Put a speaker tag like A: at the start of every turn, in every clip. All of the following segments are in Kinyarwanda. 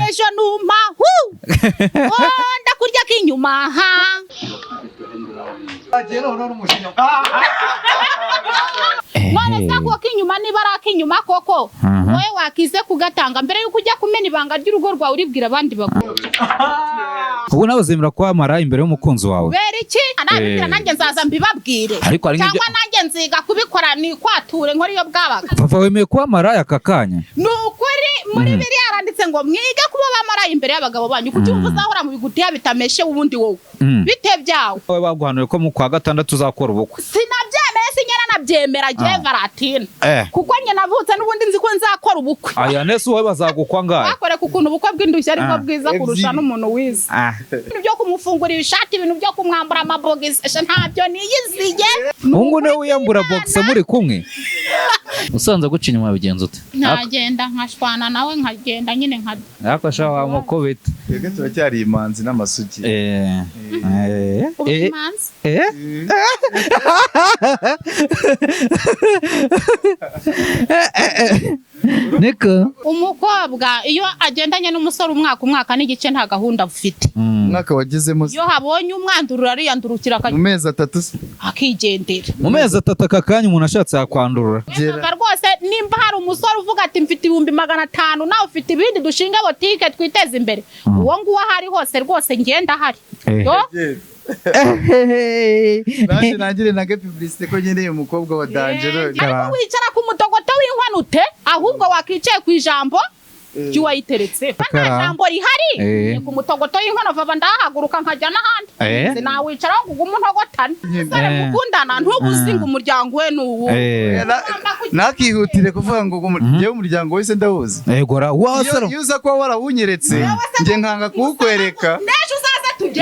A: ejo numa ndakurya k'inyuma none sako k'inyuma niba ari ak'inyuma koko wowe wakize kugatanga mbere yuko ujya kumena ibanga ry'urugo rwawe uribwira abandi bagore
B: ubu nawe uzemera kwamara imbere y'umukunzi wawe
A: bera iki anabibwira nanjye nzaza mbibabwire cyangwa nanjye nziga kubikora ni kwature nkora iyo bwabaga
B: papa wemeye kwamara aka kanya
A: nukuri muri biri yaranditse ngo mwige kuba bamaraye imbere y'abagabo banyu kuko uzahora mu bigutiya bitameshe ubundi wowe bite byawe
B: wowe baguhanuye ko mu kwa gatandatu uzakora ubukwe
A: sinabyemeye sinyana nabyemera gihe Valentina kuko nyine navutse n'ubundi nzi ko nzakora ubukwe
B: aya nese wowe bazagukwa ngaye
A: bakore kukuntu ubukwe bw'indushya ariko bwiza kurusha n'umuntu wize ibintu byo kumufungurira ishati ibintu byo kumwambura amabogisi ntabyo niyiziye
B: mungu ne wiyambura box muri kumwe usanze guca inyuma bigenza ute
A: nagenda nkashwana nawe nkagenda nyine nka
B: yakasha wa mukobeta
C: twebwe turacyari imanzi n'amasugi
A: imanzi
B: Niko
A: umukobwa iyo agendanye n'umusore umwaka n'igice nta gahunda ufite
C: umwaka wagezemo
A: iyo habonye umwandurura ariyandurukira
C: mu mezi 3
A: akigendera
B: mu mezi 3 akakanya umuntu ashatse yakwandurura
A: rwose nimba hari umusore uvuga ati mfite 500 nawe ufite ibindi dushinga botike twiteze imbere uwo nguwo ahari hose rwose ngenda hari
C: nangire nage publicité ko nyeneye umukobwa wa Dangero
A: ariko wicara ku mutogoto w'inkanute ahubwo wakicaye ku ijambo cyuwayiteretse ijambo rihari ku mutogoto w'inkono vava ndahaguruka nkajya n'ahandi sinawicara ngo umuntogotane sare mukundana ntuguzinga umuryango we n'uwo
C: nakihutire kuvuga ngo yewe umuryango wese ndawuzi
B: egora wasara
C: yuza ko warawunyeretse nje nkanga kuwukwereka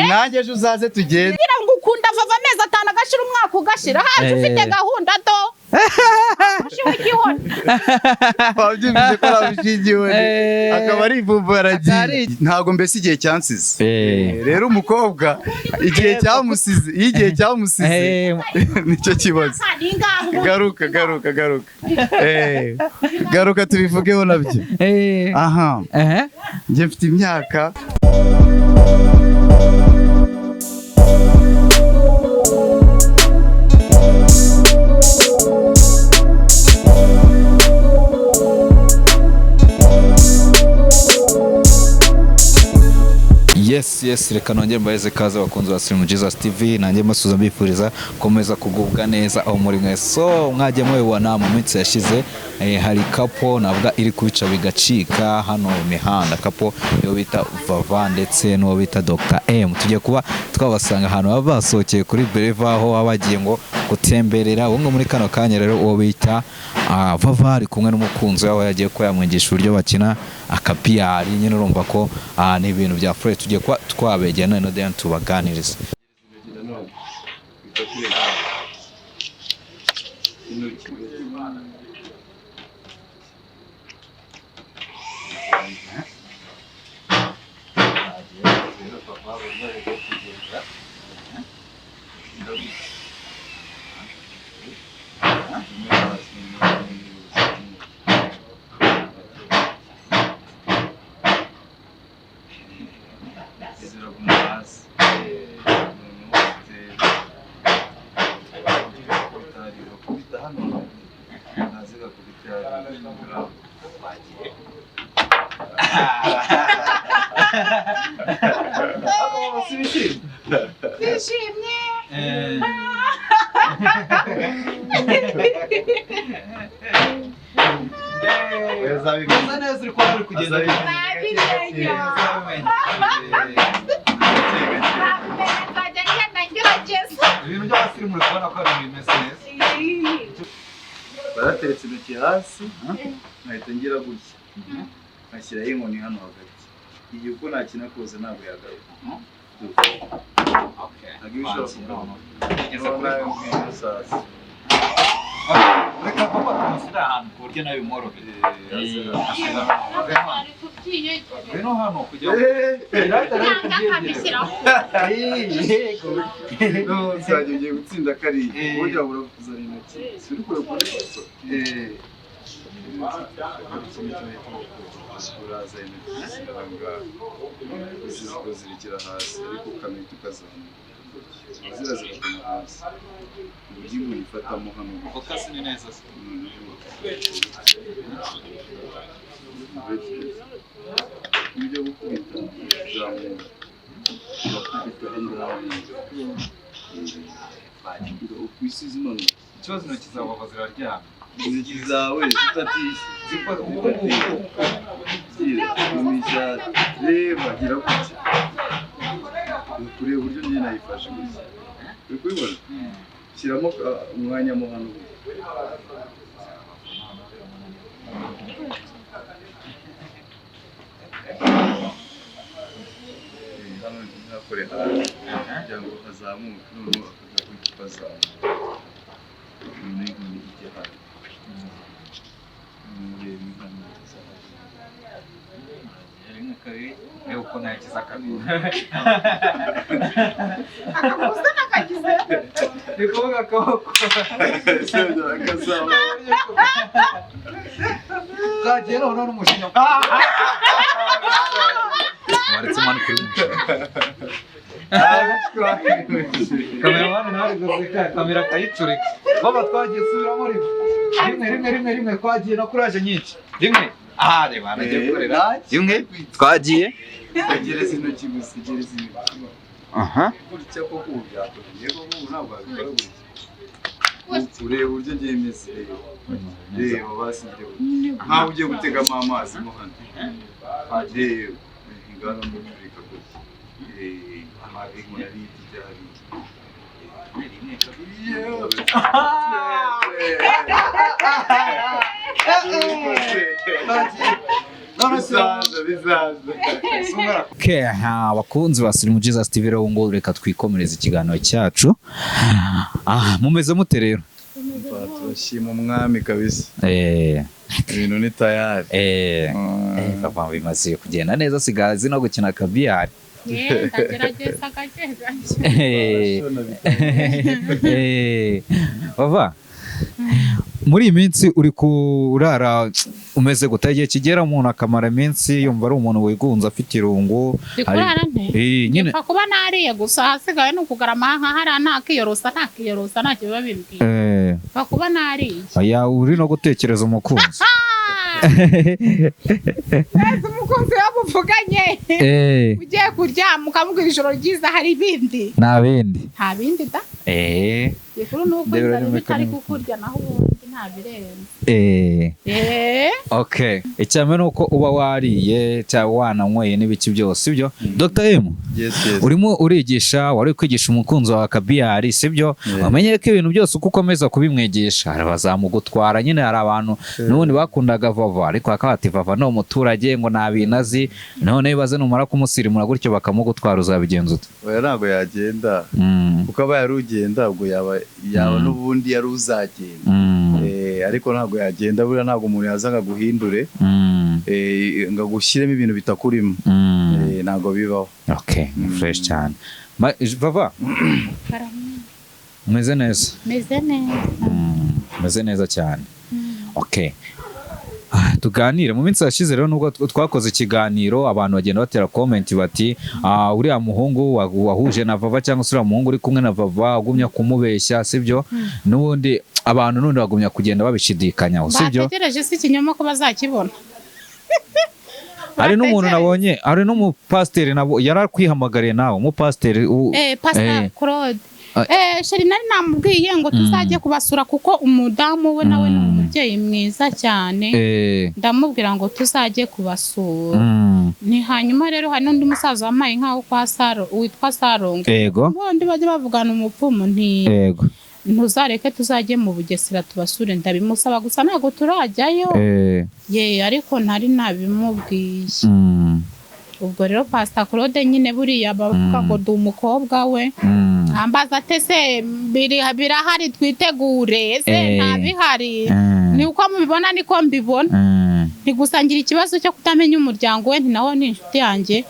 C: nanjye ejo uzaze tugende
A: ngira ngo ukunda vava amezi 5 agashira umwaka ugashira haje ufite gahunda do
C: wabyumvise ko arabishigiwe akaba ari ivumba aragiye ntago mbese igihe cyansize rero umukobwa igihe cyamusize nicyo kibazo garuka tubivugeho nabyo aha njye mfite imyaka
B: Yes, reka nongere mbaze kaza bakunzi ba Slim Jesus TV nanjye masuza mbifuriza komeza kugubwa neza aho muri mwe so mwaje mwebona mu minsi yashize hari kapo navuga iri kubica bigacika hano imihanda kapo yo bita Vava ndetse no bita Dr M tujye kuba twabasanga hano babasohokeye kuri Breva aho abagiye ngo gutemberera ubwo muri kano kanya rero uwo bita Vava ari kumwe n'umukunzi wawe yagiye ko yamwigisha uburyo bakina akapiyari nyine urumva ko ni ibintu bya fure tujye kwa twabegera none then tubaganiriza
C: barateretse intoki hasi nkahita ngira gutya nkashyiraho inkoni hano hagati igihe uko nakina kose ntabwo yagaruka
B: reka papa tumushyira ahantu ku buryo nawe bimworoheye Bino hano kujya yego
C: no nzagiye gutsinda kari burya burakuzana intoki suri kure kure uraza intoki ziranga ziziko zirikira hasi ariko kamita ukazamuka ziraziraguma hasi uburyo umuntu ifatamo hano
B: focus ni neza
C: ibyo gukubita zamuka bakubita hino ukwisize none
B: ikibazo intoki zawe ziraryama
C: intoki zawe zitatishye zimisha reba gira gutya kureba uburyo njye nayifashe gutya uri kubibona shyiramo umwanya mo hano hano ntakore hasi kugira ngo hazamuke noneho akaza guhita kazamuka noneho inkoni ijya hano
B: reba uko nakiza akaguru
A: akamuza nakagize
B: ni kuvuga akaboko kagiye noneho n'umushinya waretse mani kuri kameramani nawe guseka kamera kayicurika baba twagiye subiramo rimwe twagiye no kuraje nyinshi rimwe reba nagiye gukorera rimwe twagiye
C: gereza intoki gusa gereza intoki gutya koko ubu byakoreye ko ubu ntabwo wabikora gutya ureba uburyo ngiye meze reba basibye nkaho ugiye gutegamo amazi mo hano reba ingana no kureka gutya amazi nkora ari ibijya hariya
B: abakunzi ba Slim Jesus TV rero ngo reka twikomereza ikiganiro cyacu. Mumeze mute rero?
C: Turashima umwami kabisa. Ibintu ni tayari.
B: Papa bimaze kugenda neza sigazi no gukina kabiyari. Bava muri iyi minsi uri kurara umeze gute igihe kigera umuntu akamara iminsi yumva ari umuntu wigunze afite irungu
A: nyine kuba nariye gusa hasigaye ni ukugarama hariya ntakiyorosa ntacyo biba bimbwiye kuba nariye
B: uri no gutekereza umukunzi
A: umukunzi wamuvuganye ugiye kuryama ukamubwira ijoro ryiza hari ibindi
B: nta bindi
A: da ikuru nuko inzara bitari kukurya naho ubundi nta birenze
B: okay icyame nuko uba wariye cyangwa wananyweye n'ibiki byose sibyo Dr. M urimo urigisha wari kwigisha umukunzi wa kabiyari sibyo wamenye ko ibintu byose uko ukomeza kubimwigisha bazamugutwara nyine hari abantu n'ubundi bakundaga Vava ariko akabati Vava no umuturage ngo nabinazi none bibaze numara kumusirimura gutyo bakamugutwara uzabigenza ute
C: oya ntago yagenda kuko aba yarugenda ubwo yaba n'ubundi yari uzagenda ariko ntago yagenda buriya ntago umuntu yazaga guhindure ngo agushyiremo ibintu bitakurimo ntago bibaho
B: okay fresh cyane Vava meze neza meze neza cyane okay tuganire mu minsi yashize rero nubwo twakoze ikiganiro abantu bagenda batera comment bati uriya muhungu wahuje na Vava cyangwa se uriya muhungu uri kumwe na Vava ugumya kumubeshya sibyo n'ubundi abantu none bagumya kugenda babishidikanyaho sibyo
A: bategereje si ikinyoma ko bazakibona
B: hari n'umuntu nabonye hari n'umupasiteri nabo yarakwihamagariye nawe umupasiteri
A: Pastor Claude sheri nari namubwiye ngo tuzajye kubasura kuko umudamu we nawe ni umubyeyi mwiza cyane ndamubwira ngo tuzajye kubasura ni hanyuma rero hari n'undi musaza wamaye nkaho kwa Saro witwa Sarongo ubundi bajye bavugana umupfumu ntuzareke tuzajye mu Bugesera tubasure ndabimusaba gusa ntago turajyayo ariko ntari nabimubwiye ubwo rero Pastor Claude nyine buriya bavuga ngo ndi umukobwa we ambaza atese birahari twitegure ese ntabihari ni uko mubibona niko mbibona ntigusangira ikibazo cyo kutamenya umuryango we naho ni inshuti yanjye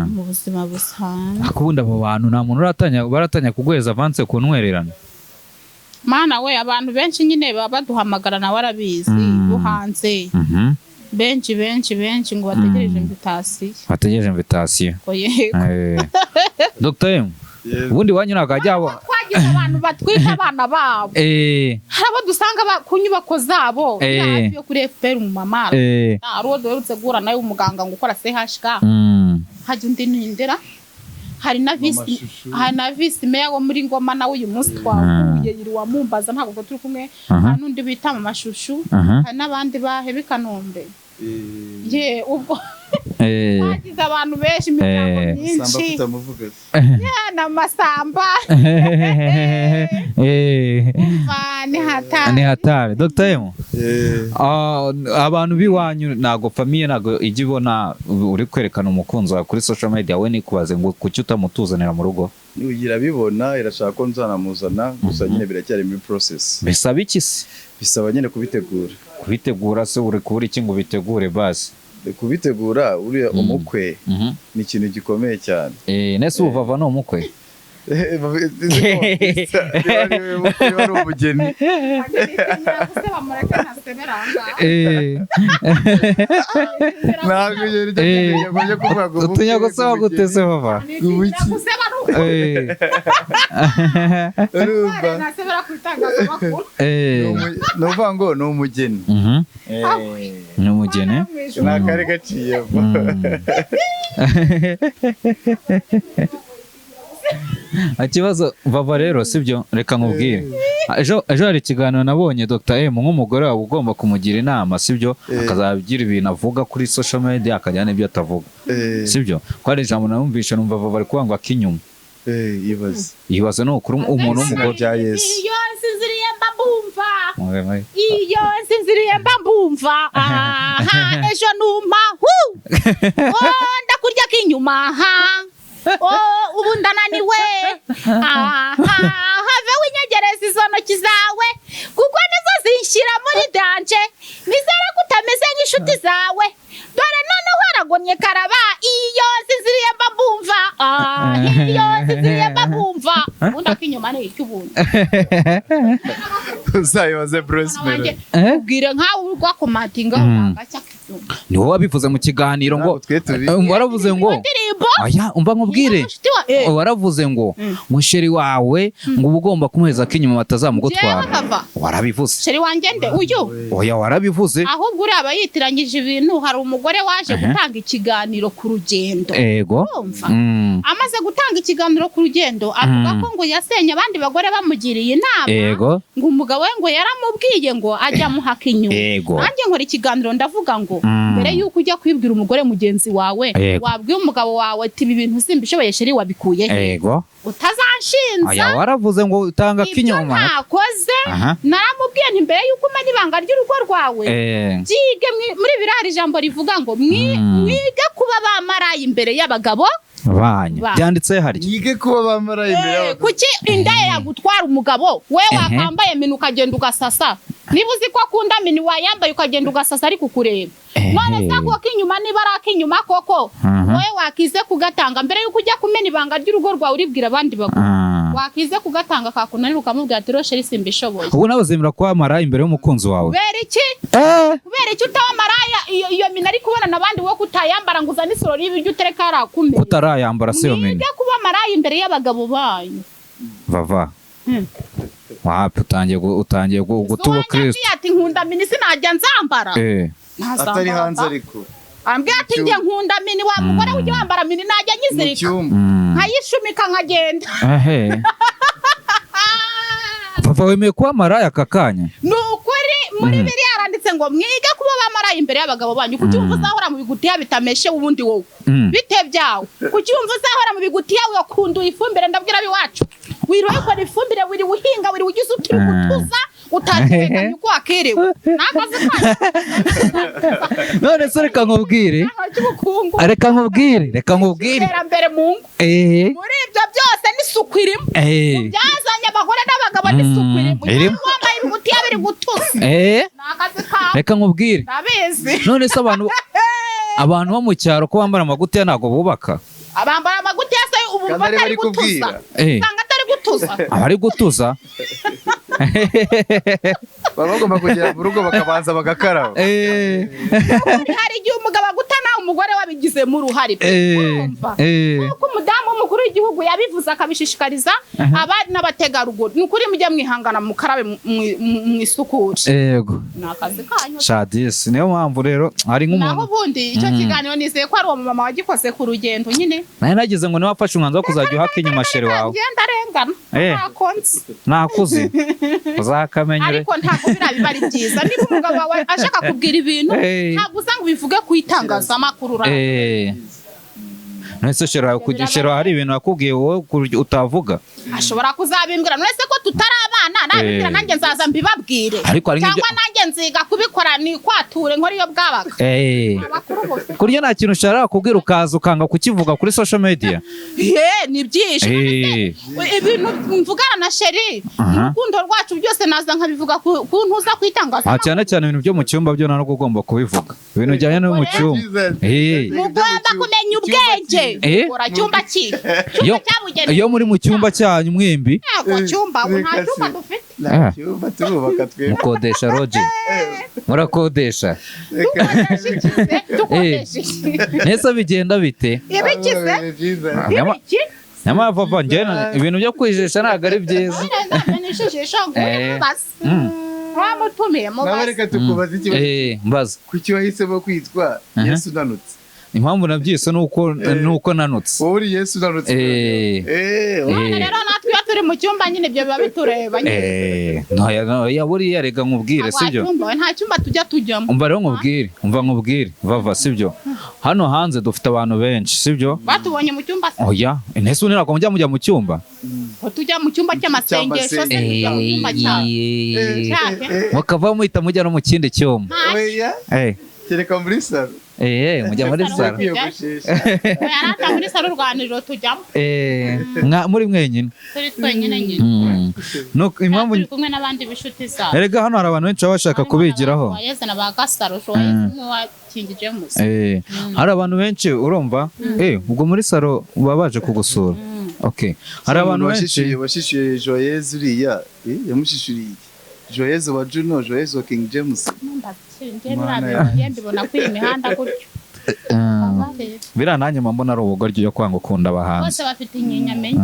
A: mu buzima busanzwe.
B: Akubunda abo bantu nta muntu baratanya kuguheza avance ku ntwererano.
A: Mana we abantu benshi nyine baba baduhamagara nawe arabizi buhanze benshi ngo bategereje invitation. Dr. M ubundi wanyu nakajya twagize abantu batwika abana babo harabo dusanga ku nyubako zabo hafi yo kuri FPR mu Mumahoro aro dorutse gura nayo umuganga ngo ukora CHK haje undi nindera hari na visi meya wo muri Ngoma nawe uyu munsi twahuye yiri wa Mumbaza ntabwo turi kumwe n'undi bita mu mashushu hari n'abandi bahebe Kanombe ubwo hagize abantu benshi imiryango myinshi na masamba ni hatari. Dr. M abantu biwanyu nago famille nago igibona uri kwerekana umukunzi wa kuri social media we ni kubaze ngo kuki utamutuzanira mu rugo
C: ugira bibona irashaka ko nzanamuzana gusa nyine biracyari muri process.
B: Bisaba iki se?
C: Bisaba nyine kubitegura se uri kubura iki ngo bitegure basi kubitegura uri umukwe ni ikintu gikomeye cyane.
B: Nese ubava no umukwe
C: bari umugeni
B: utunyago saba gutese bava
C: nuvuga ngo ni umugeni nakare gaciye
B: Ikibazo bava rero sibyo reka nkubwire ejo hari ikiganiro nabonye Dr. M nk'umugore wawe ugomba kumugira inama sibyo akazabigira ibintu avuga kuri social media akajyana ibyo atavuga sibyo ko ari ijambo namumvisha numva bari kuvuga ngo akinyuma yibaze no kuri umuntu w'umugore
C: bya Yesu
A: iyo sinziriye mbambumva ejo numa ndakurya kinyuma ubu ndananiwe have winyegereza izo ntoki zawe kuko nizo zinshyira muri danje nizere ko utameze nk'inshuti zawe dore noneho waragomye karaba iyo sinziriye mbambumva ubundi akinyuma ni iki ubundi
C: uzayibaze Prosper
A: ubwire nkawe urwakomatinga wagacya
B: ni wowe wabivuze mu kiganiro ngo waravuze ngo aya umva nkubwire waravuze ngo musheri wawe ngo ugomba kumuheza kinyuma batazamugutwara warabivuze
A: sheri wanjye nde uyu
B: oya warabivuze
A: ahubwo uri abayitiranyije ibintu hari umugore waje gutanga ikiganiro ku rugendo amaze gutanga ikiganiro ku rugendo avuga ko ngo yasenye abandi bagore bamugiriye inama ngo umugabo we ngo yaramubwiye ngo ajya muhaka inyuma nanjye nkora ikiganiro ndavuga ngo mbere yuko ujya kwibwira umugore mugenzi wawe wabwiye umugabo wawe ati ibi bintu simbishoboye sheri wabikuye utazanshinza
B: aya waravuze ngo utanga kinyuma
A: nakoze naramubwiye nti mbere yuko umenya ibanga ry'urugo rwawe byige muri birari ijambo rivuga ngo mwige kuba bamaraye imbere y'abagabo
B: banyu byanditse hari
C: yige kuba bamaraye imbere y'abagabo
A: kuki indaya yagutwara umugabo we wakambaye mini ukagenda ugasasa niba uzi ko akunda mini wayambaye ukagenda ugasasa ari kukureba none sako kinyuma niba ari akinyuma koko wowe wakize kugatanga mbere yuko ujya kumena ibanga ry'urugo rwawe uribwira abandi bagabo wakize kugatanga kakunanira ukamubwira ati rosheri simbishoboye
B: ubu nawe zemera ko amara imbere y'umukunzi wawe
A: kubera iki utamaraya iyo mina ari kubona nabandi wo kutayambara ngo uzane isoro y'ibiryo utereka arakume
B: utarayambara se yo mina
A: nige kuba maraya imbere y'abagabo banyu
B: bava wapi utangiye gutuba Kristo
A: ati nkunda mini sinajya nzambara
C: atari hanze ariko
A: ambwiye ati njye nkunda mini wa mugore ujye wambara mini najya nyizirika nkayishumika nkagenda
B: papa wemeye kuba maraya aka kanya
A: ni ukuri muri biri yaranditse ngo mwige kuba bamaraye imbere y'abagabo banyu kuki wumva uzahora mu bigutiya bitameshe ubundi wowe bite byawe kuki wumva uzahora mu bigutiya ukunduye ifumbire ndabwira biwacu wirohekora ifumbire wiri uhinga wiri ugize utiri gutuza utateganya uko wakerewe nakazi
B: none se reka nkubwire
A: iterambere mu ngo muri ibyo byose n'isuku irimo byazanye abagore n'abagabo n'isuku irimo wambaye ibigutiya biri gutuza nakazi kawe
B: reka nkubwire
A: ndabizi
B: none se abantu bo mu cyaro ko bambara amagutiya ntago bubaka
A: abambara amagutiya se ubu batari gutuza usanga atari gutuza
B: abari gutuza
C: baba bagomba kugera mu rugo bakabanza bagakaraba
A: hari igihe umugabo agutana umugore wabigizemo uruhare kuko umudamu w'umukuru w'igihugu yabivuze akabishishikariza abari n'abategarugori ni ukuri mujye mwihangana mukarabe mu isukuri
B: yego
A: ni akazi kanyu
B: Disi niyo mpamvu rero hari nk'umuntu
A: naho ubundi icyo kiganiro nizeye ko ari uwo mama wagikoze ku rugendo nyine
B: nawe nagize ngo niba wafashe umwanzuro wo kuzajya uhaka inyuma sheri wawe
A: ngenda arengana ntakonzi
B: nakuzi uzakamenya
A: ariko ntabwo biba ari byiza niba umugabo wawe ashaka kubwira ibintu ntabwo usanga ubivuge ku itangazamakuru
B: nese shero hari ibintu yakubwiye wowe utavuga
A: ashobora kuzabimbwira nese ko tutari abana nabimbwira nanjye nzaza mbibabwire cyangwa nanjye nziga kubikora ni kwature nkora iyo bwabaga
B: kurya nta kintu ushaka kubwira ukaza ukanga kukivuga kuri social media
A: ni byinshi ibintu mvugana na sheri urukundo rwacu byose naza nkabivuga ku ntuza kwitangaza
B: cyane cyane ibintu byo mu cyumba byo ntabwo ugomba kubivuga ibintu bijyanye no mu cyumba
A: mugomba kumenya ubwenge ora cyumba ki
B: iyo muri mu cyumba cyanyu mwembi
A: nta cyumba dufite
C: nta cyumba turubaka twebwe
B: mukodesha roje murakodesha nese bigenda bite
A: ibikize
B: nyamara papa njyewe ibintu byo kwijisha ntabwo ari byiza
A: wamutumiye
C: nawe reka tukubaza ikibazo
B: mbaza
C: kuki wahisemo kwitwa Yesu unanutse
B: impamvu nabyise nuko nanutse
C: wowe uri Yesu unanutse
A: rero natwe iyo turi mu cyumba nyine ibyo biba bitureba
B: nyine buriya reka nkubwire sibyo
A: nta cyumba tujya tujyamo
B: umva rero nkubwire vava sibyo hano hanze dufite abantu benshi sibyo
A: batubonye mu cyumba
B: oya ntese undi ntabwo mujya mu cyumba
A: tujya mu cyumba cy'amasengesho se tujya mu cyumba cyawe
B: mukava muhita mujya no mu kindi cyumba
C: kereka muri salo
B: mujya muri salo
A: yarata muri salo urwaniriro tujyamo
B: muri mwenyine
A: turi twenyine nyine
B: impamvu
A: turi kumwe n'abandi b'inshuti zawe
B: erega hano hari abantu benshi baba bashaka kubigiraho
A: wayezana ba gasaro wakingije musa
B: hari abantu benshi urumva ubwo muri salo baba baje kugusura hari abantu benshi
C: washishuye Joyeuse uriya yamushishuriye Joyeuse wa Juno Joyeuse wa King James
A: mbibona ko iyi mihanda gutyo
B: biriya nanjye mbona ari ubugoryi yo kwanga ukunda abahanzi
A: bose bafite inyinya menye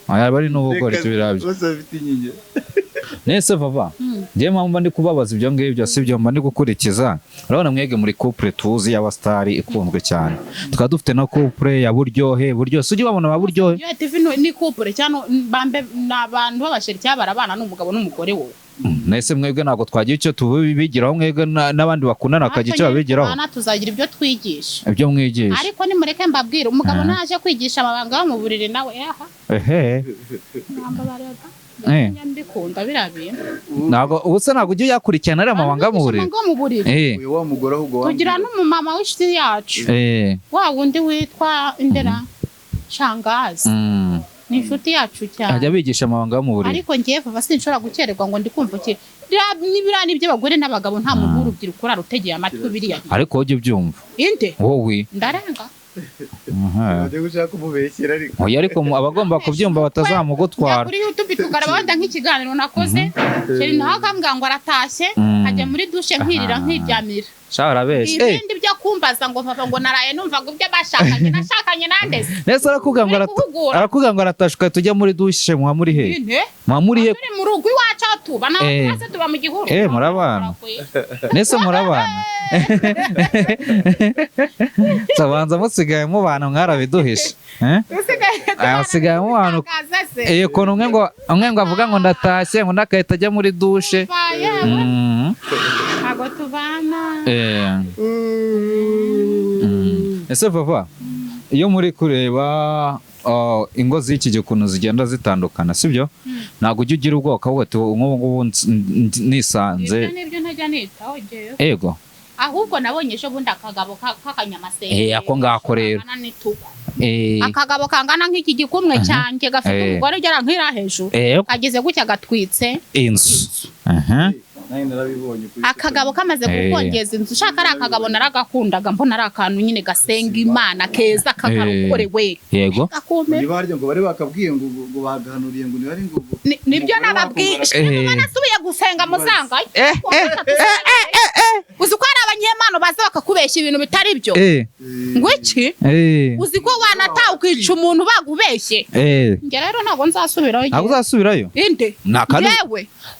B: bari n'ubugoryi birabyo
C: bose bafite inyinya
B: nese vava njyewe mpamvu ndi kubabaza ibyo ngibyo si byo mba ndi gukurikiza urabona mwege muri couple tuzi y'abastari ikunzwe cyane tukaba dufite na couple ya buryohe ujye wabona ba buryohe
A: ni couple cyane n'abantu b'abasheri cyangwa barabana n'umugabo n'umugore wowe
B: nese mwebwe ntabwo twagira icyo tubigiraho mwebwe n'abandi bakundana bakagira icyo babigiraho
A: tuzagira ibyo twigisha
B: ibyo mwigisha
A: ariko nimureke mbabwire umugabo naje kwigisha amabanga yo mu buriri nawe mbikunda biriya bintu
B: ubuse ntabwo ujya uyakurikirana ariya mabanga mu buriri
A: tugira n'umumama w'inshuti yacu wa wundi witwa Indera Shangazi ni inshuti yacu cyane
B: ajya bigisha amabanga yo mu buriri
A: ariko ngiye vuba sinshobora gukererwa ngo ndi kumva iki n'ibiriya n'iby'abagore n'abagabo nta muntu w'urubyiruko urarutegeye amatwi biriya
B: ariko ujye ubyumva
A: inde
B: wowe
A: ndarenga
B: oya ariko abagomba kubyumva batazamugutwara
A: kuri YouTube tugaraba wenda nk'ikiganiro nakoze sheri naho akambwira ngo aratashye ajya muri dushe nkirira nkiryamira ibindi byo kumbaza ngo papa ngo naraye numva ngo ibyo nashakanye nandeze
B: nese arakubwira ngo aratashuka tujya muri dushe mwa muri he
A: turi mu rugo iwacu aho tuba nawe tuba mu gihuru
B: murabana nese murabana sabanza musigaye mubana mwarabiduhishe asigaye mubana ukuntu umwe ngo avuga ngo ndatashye ngo ndakahita ajya muri dushe
A: ntabwo tubana
B: ese papa iyo muri kureba ingo z'iki gihe ukuntu zigenda zitandukana sibyo ntabwo ujya ugira ubwoko nk'ubu ngubu nisanze
A: n'ibyo ntajya nitaho
B: ego
A: ahubwo nabonye ejo bundi akagabo k'akanyamasenge
B: ako ngako rero
A: akagabo kangana nk'iki gikumwe cyanjye gafite umugore ugera nk'ira hejuru kageze gutya gatwitse
B: inzu
A: akagabo kamaze kukongeza inzu ushaka ari akagabo naragakundaga mbona ari akantu nyine gasenga Imana keza kagakorewe
B: yego
C: nibaryo ngo bari bakabwiye ngo bagahanuriye ngo nibari ngo
A: nibyo nababwiye nasubiye gusenga muzanga uzi ko ari abanyemano baza bakakubeshya ibintu bitari byo ngo iki uzi ko wanataha ukica umuntu bagubeshye nge rero ntabwo nzasubirayo
B: inde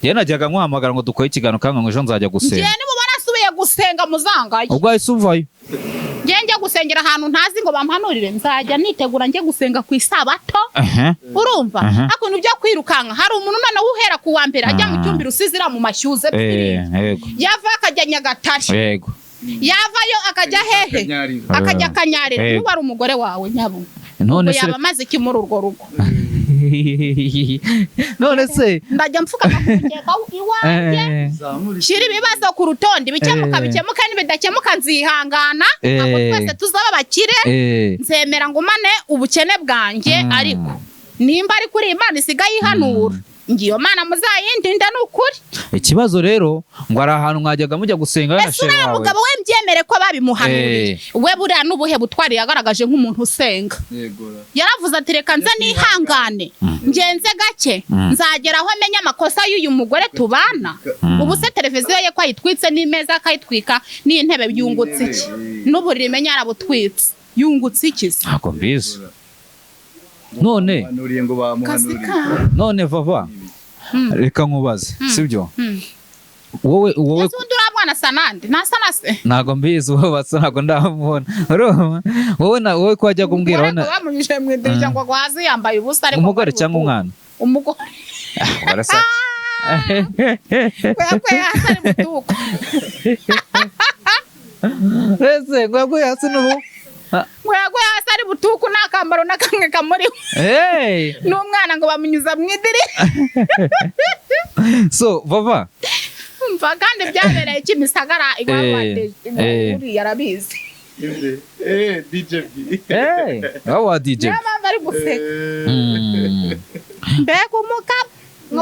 A: yewe
B: najyaga nkuhamagara ngo dukore ikiganiro kandi ngo ejo nzajya gusenga
A: nge nimubona asubiye gusenga muzangaye
B: ubwo ahise uvayo
A: njye gusengera ahantu ntazi ngo bampanurire nzajya nitegura njye gusenga ku isabato urumva akuntu byo kwirukanka hari umuntu noneho uhera ku wa mbere ajya mu cyumba rusizira mu mashyuze yava akajya Nyagatare
B: yego
A: yavayo akajya hehe akajya Kanyarira nuba ari umugore wawe nyabo none se yaba maze iki muri urwo rugo
B: none se
A: ndajya mfuka bakugeka iwanjye shira ibibazo ku rutonde bikemuka n'ibidakemuka nzihangana ntabwo twese tuzaba bakire nzemera ngumane ubukene bwanjye ariko nimba ari kuri Imana isigaye ihanura ngiyo Mana muzayindinda n'ukuri
B: ikibazo rero ngo ari ahantu mwajyaga mujya gusenga na shewe wawe
A: mugabo we mbyemere ko babimuhanuriye we buriya n'ubuhe butwari yagaragaje nk'umuntu usenga yaravuze ati reka nze nihangane ngenze gake nzagera aho menya amakosa y'uyu mugore tubana ubu se televiziyo ye ko ayitwitse n'imeza akayitwika n'intebe byungutse iki n'uburiri menya yarabutwitse yungutse iki
B: ntabwo mbizi none vava reka nkubaze sibyo wowe
A: undura mwana sanande nasana se
B: nago mbizi wowe basa nago ndamubona wowe ko wajya kumbwira
A: wana bamunyije mwidirija ngo gwazi yambaye ubusa ariko
B: umugore cyangwa umwana
A: umugore
B: barasa
A: kwe hasari mutuko
B: ese gwe hasi n'ubu
A: Mwego hasi ari butuku nakambaro nakamwe kamuri n'umwana ngo bamunyuza mwidiri
B: so vava
A: mva kandi byabereye kimisagara igwabande uri yarabizi
C: DJ
B: awa DJ
A: yaba ari guseka mbego umukap ngo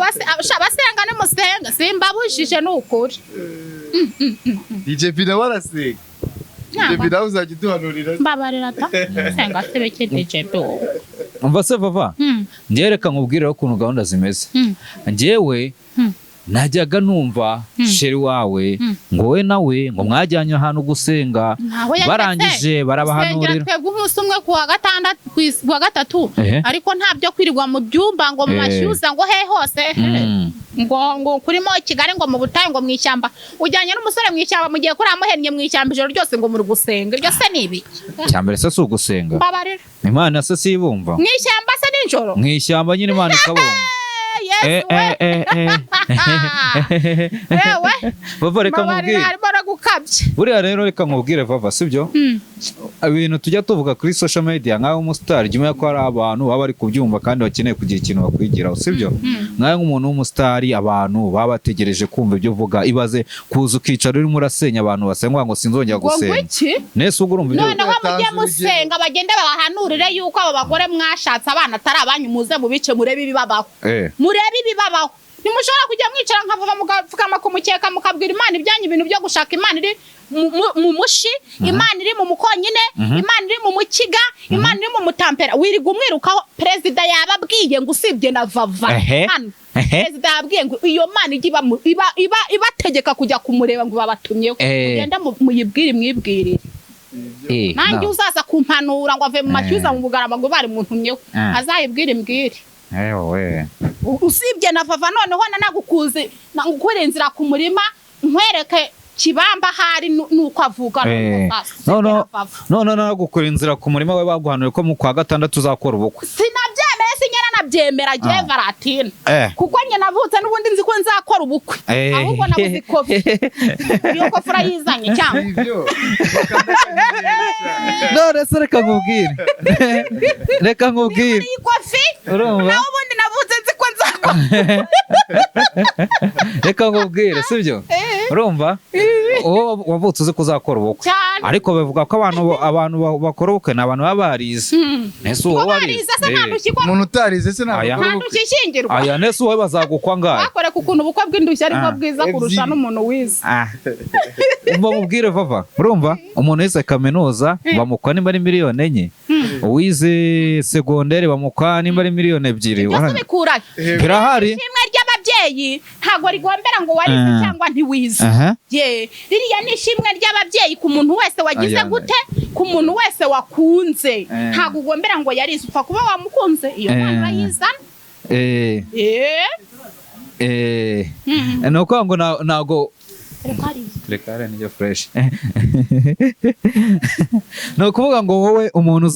A: basenga n'umusenga simbabujije n'ukuri
C: DJ na waraseka Debida uzajya duhanurira
A: mbabarira ta senga sebeke DJ
B: umva se vava ngereka nkubwire ukuntu gahunda zimeze ngewe najyaga numva sheri wawe ngo we nawe ngo mwajyanye ahantu gusenga barangije barabahanurira
A: twebwe umunsi umwe kuwa gatatu ariko ntabyo kwirirwa mu byumba ngo mu mashyuza ngo he hose ngo kurimo Kigali ngo mu butayu ngo mwishyamba ujyanye n'umusore mwishyamba mugiye kuri amuhennye mwishyamba ijoro ryose ngo muri gusenga iryo se nibi cyambere
B: se ugusenga
A: mbabarira
B: Imana se sibumva
A: mwishyamba se ninjoro
B: mwishyamba nyine Imana ikabumva Vava reka nkubwire buriya rero reka nkubwire Vava sibyo ibintu tujya tuvuga kuri social media nkaho umustar jimwe ko ari abantu baba bari kubyumva kandi bakeneye kugira ikintu bakwigiraho sibyo nkaho umuntu w'umustar abantu baba bategereje kumva ibyo uvuga ibaze kuza ukicara urimo urasenya abantu basenga ngo sinzongera gusenga nese ubwo urumva ibyo
A: none ho mujye musenga bagende babahanurire yuko abo bagore mwashatse abana atari abanyu muze mu bice murebe ibibabaho murebe ibibabaho nimushobora kujya mwicara nkava mugapfukama kumukeka mukabwira Imana ibyanyu ibintu byo gushaka Imana iri mu mushi Imana iri mu mukonyine Imana iri mu mukiga Imana iri mu mutampera wiriga umwirukaho perezida yababwiye ngo usibye na Vava hano perezida yabwiye ngo iyo Mana ibategeka kujya kumureba ngo babatumyeho ugenda muyibwire mwibwirire nanjye uzaza kumpanura ngo ave mu mashyuza mu bugarama ngo bari muntumyeho azayibwire mbwire usibye na Vava noneho nanagukuze nagukurenzira ku murima nkwereke kibamba hari nuko avuga
B: no nagukura inzira ku murima we baguhanura ko mu kwa gatandatu uzakora ubukwe
A: sinabyemeye sinyana nabyemera je Valentina kuko nye navutse n'ubundi nzi ko nzakora ubukwe ahubwo nabuze kofi iyo kofura yizanye cyangwa
B: none se reka nkubwire
A: naho ubundi navutse nzi ko nzakora
B: reka nkubwire sibyo urumva wavutse uzi kuzakora ubukwe ariko bavuga ko abantu bakora ubukwe ni abantu baba barize nese uwo warize
C: umuntu utarize se ntabwo
A: ukishingirwa
B: aya nese uwo bazagukwa ngahe
A: bakore ku kuntu ubukwe bw'indushya ariko bwiza kurusha n'umuntu wize
B: umva mubwire vava urumva umuntu wize kaminuza bamukwa nimba ari miliyoni 4 uwize segonderi bamukwa nimba ari miliyoni 2 birahari
A: ishimwe ry'ababyeyi ntago rigombera ngo warize cyangwa ntiwize ririya ni ishimwe ry'ababyeyi ku muntu wese wagize gute ku muntu wese wakunze ntago ugombera ngo yarize upfa kuba wamukunze iyo mwana urayizana
B: nuko ngo nago rekare niyo fresh no kuvuga ngo wowe umuntu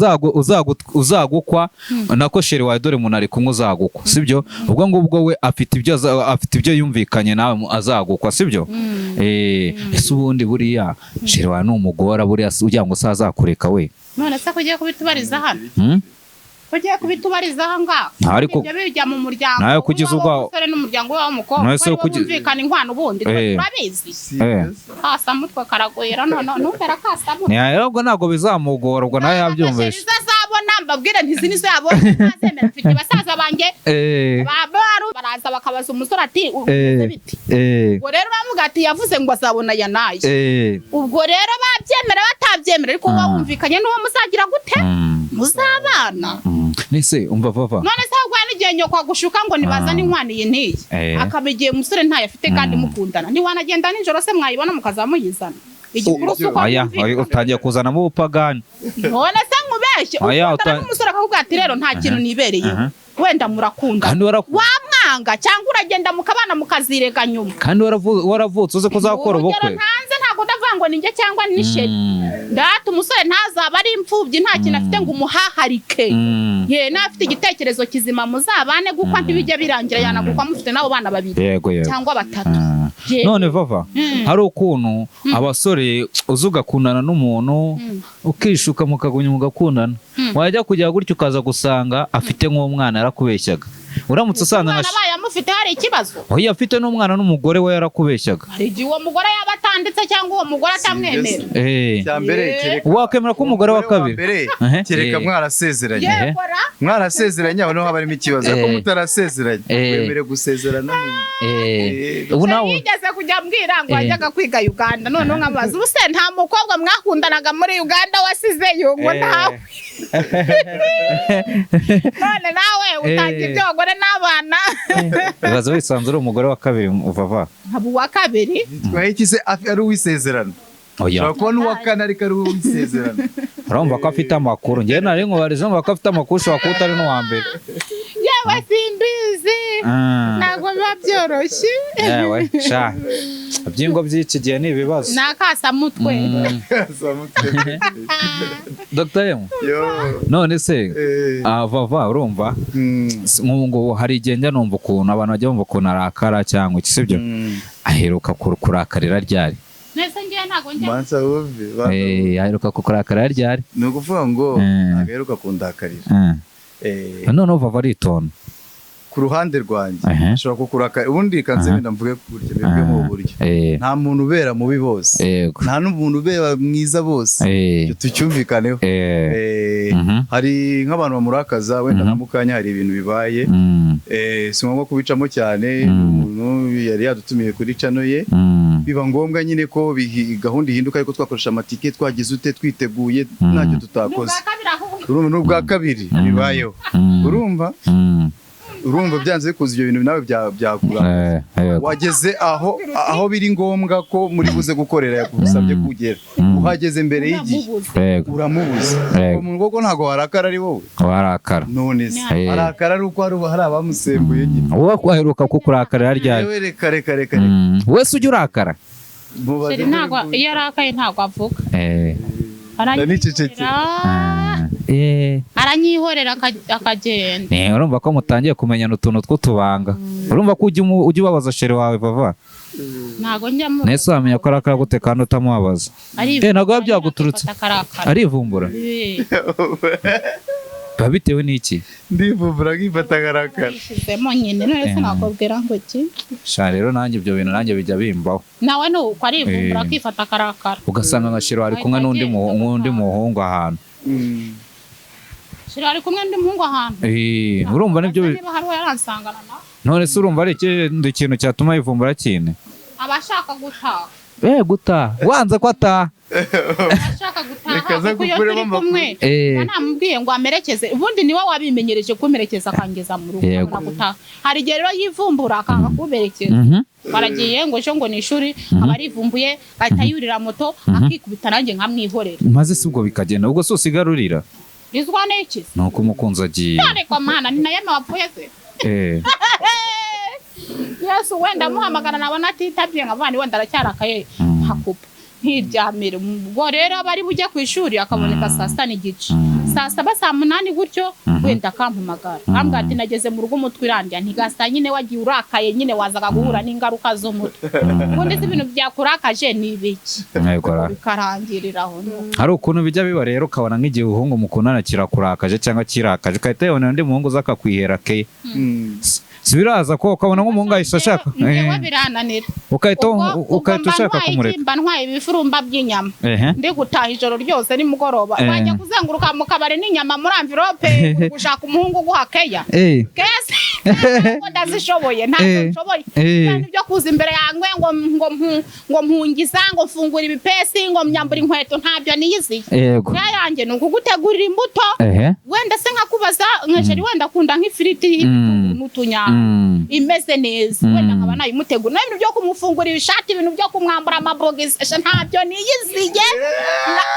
B: uzagukwa nako sheri wawe dore umuntu ari kumwe uzagukwa sibyo ubwo ngubwo we afite ibyo yumvikanye nawe azagukwa sibyo ese ubundi buriya sheri wawe n'umugora buriya ujya ngo sazakureka we
A: none se kugiye kubitubariza hano kugiye kubitubariza hanga
B: ariko
A: ibyo bijya mu muryango
B: nayo kugize ubwa
A: umusore n'umuryango w'umukobwa kumvikana inkwano ubundi turabizi hasa mutwe karagoyera none numpera kasamutwe
B: ntabwo ntago bizamugora ubwo nayo yabyumvise
A: izazabona mbabwire ntizi nizo yabonye ntazemera mfite basaza banjye baraza bakabaza umusore ati ubize biti ubwo rero bavuga ati yavuze ngo azabona yanaye ubwo rero babyemera batabyemera ariko wumvikanye n'uwo muzagira gute muzabana
B: nese umva vava
A: none se ahubwo n'igihe nyoko agushuka ngo nibazane inkwaniye ntiye akabigiye umusore ntayo afite kandi mukundana ntiwanagenda nijoro se mwayibona mukazamuyizana igikuru suko
B: utangiye kuzana mu bupagani
A: none se nkubeshye ukundana n'umusore akavuga ati rero nta kintu nibereye wenda murakunda wamwanga cyangwa uragenda mukabana mukazirega nyuma
B: kandi waravutse uzi kuzakora ubukwe
A: ntabwo ndavuga ngo ninjye cyangwa nisheri ndata umusore ntazaba ari imfubyi nta kintu afite ngo umuhaharike nafite igitekerezo kizima muzabane gukwa ntibijye birangira yanagukwa mufite nabo bana babiri cyangwa batatu
B: none vava hari ukuntu abasore uzugakundana n'umuntu ukishuka mukagunya mugakundana wajya kujya gutyo ukaza gusanga afite nk'umwana yarakubeshyaga uramutse usanga
A: abaye amufite hari ikibazo
B: oya afite n'umwana n'umugore we yarakubeshyaga
A: hari igihe uwo mugore yaba atanditse cyangwa uwo mugore atamwemera
B: wakemera ko umugore wa kabiri
C: kereka mwarasezeranye aho niho haba harimo ikibazo ariko mutarasezeranye wemere gusezerana
B: ubu nawe
A: yigeze kujya mbwira ngo wajyaga kwiga Uganda none nkabaza ubuse nta mukobwa mwakundanaga muri Uganda wasizeyo ngo ntawe none nawe utangiye ibyogore n'abana
B: bibaza wisanze uri umugore wa kabiri uvava
A: abo wa kabiri
C: twahikize ari uwisezerano oya ko n'uwa kane ariko ari uwisezerano
B: urumva ko afite amakuru njye nari nkubariza ngo afite amakuru ushobora kuba utari n'uwa mbere
A: yewe simbizi ntabwo biba byoroshye
B: yewe sha ibyingo by'iki gihe ni ibibazo
A: ni akasamutwe
B: Dr. Yemu none se vava urumva ngo hari igihe njya numva ukuntu abantu bajya bumva ukuntu arakara cyangwa iki sibyo aheruka kurakarira ryari
A: nese ngiye ntago njya
C: mansa uve
B: aheruka kurakarira ryari
C: ni ukuvuga ngo aheruka kundakarira
B: none vava aritonda
C: ku ruhande rwanjye ashobora kukurakara ubundi kanze wenda mvuge kurya bibwe mu buryo nta muntu ubera mubi bose nta n'umuntu ubera mwiza bose tucyumvikaneho hari nk'abantu bamurakaza wenda na mukanya hari ibintu bibaye si ngombwa kubicamo cyane umuntu yari yadutumiye kuri channel ye biba ngombwa nyine ko gahunda ihinduka ariko twakoresha amatike twagize ute twiteguye ntacyo tutakoze urumva n'ubwa kabiri bibayeho urumva byanze bikuze ibyo bintu nawe byakura wageze aho biri ngombwa ko muri buze gukorera yakugusabye kugera uhageze mbere y'igihe uramubuza umuntu koko ntago warakara ari wowe
B: warakara
C: none se arakara ari uko hari abamusembuye nyine
B: wowe kwaheruka kukurakarira ryari
C: reka
B: wese ujya urakara
A: iyo arakaye ntago avuga aranyihorera akagenda
B: urumva ko mutangiye kumenyana utuntu tw'utubanga urumva ko ujya ubabaza sheri wawe vava
A: ntago njyamo
B: nese wamenya ko arakara gute kandi utamubabaza ntabwo biba byaguturutse arivumbura babitewe n'iki
C: ndivumbura nkifata karakara
A: ishizemo nyine none se nakubwira ngo iki
B: sha rero nanjye ibyo bintu nanjye bijya bimbaho
A: nawe nuko ari ivumbura kwifata karakara
B: ugasanga nka Shiro ari kumwe n'undi muhungu ahantu
A: Shiro ari kumwe n'undi muhungu ahantu
B: urumva nibyo
A: niba hari yaransangana na
B: none se urumva ari ikintu cyatuma yivumbura cyane
A: abashaka gutaha
B: gutaha wanza ko ataha
A: ashaka gutaha kuko iyo turi kumwe namubwiye ngo amerekeze ubundi niwe wabimenyereje kumerekeza akangeza mu rugo gutaha hari igihe rero yivumbura akanga kuberekeza baragiye ngo ejo ngo ni ishuri abarivumbuye ahita yurira moto akikubita nanjye nkamwihorera
B: maze si ubwo bikagenda ubwo se usigarurira
A: rizwa n'iki
B: nuko umukunzi agiye
A: ariko mana ni naye mapfuye se Yesu wenda muhamagara nabona atitabye nkavandi wenda aracyarakaye hakupa ntiryamire ubwo rero bari bujye ku ishuri akaboneka saa 6:30 saa 7 saa 8 gutyo wenda akampamagara ambwa ati nageze mu rugo umutwe irandya ntigasa nyine wagiye urakaye nyine wazaga guhura n'ingaruka z'umutwe ubundi ibintu byakurakaje ni ibiki bikarangiriraho
B: hari ukuntu bijya biba rero ukabona nk'igihe uhungu mukundana kirakurakaje cyangwa kirakaje kahita yabona undi muhungu zakakwihera ke sibiraza ko ukabona nk'umuhungu ahise ashaka
A: ngewe birananira
B: ukahita ushaka kumureka
A: mba ntwaye ibifurumba by'inyama ndi gutaha ijoro ryose nimugoroba bajya kuzenguruka mu kabari n'inyama muri envelope gushaka umuhungu guhakeya kese ndazishoboye ntabwo nshoboye kandi byo kuza imbere yangwe ngo mpungiza ngo mfungura ibipesi ngo myambura inkweto ntabyo niyizi yanjye ni ukugutegurira imbuto wenda se nkakubaza nkejeri wenda kunda nk'ifiriti n'utunyama imeze neza wenda nkaba nayimutegura n'ibintu byo kumufungurira ishati ibintu byo kumwambura amabogisi ntabyo niyiziye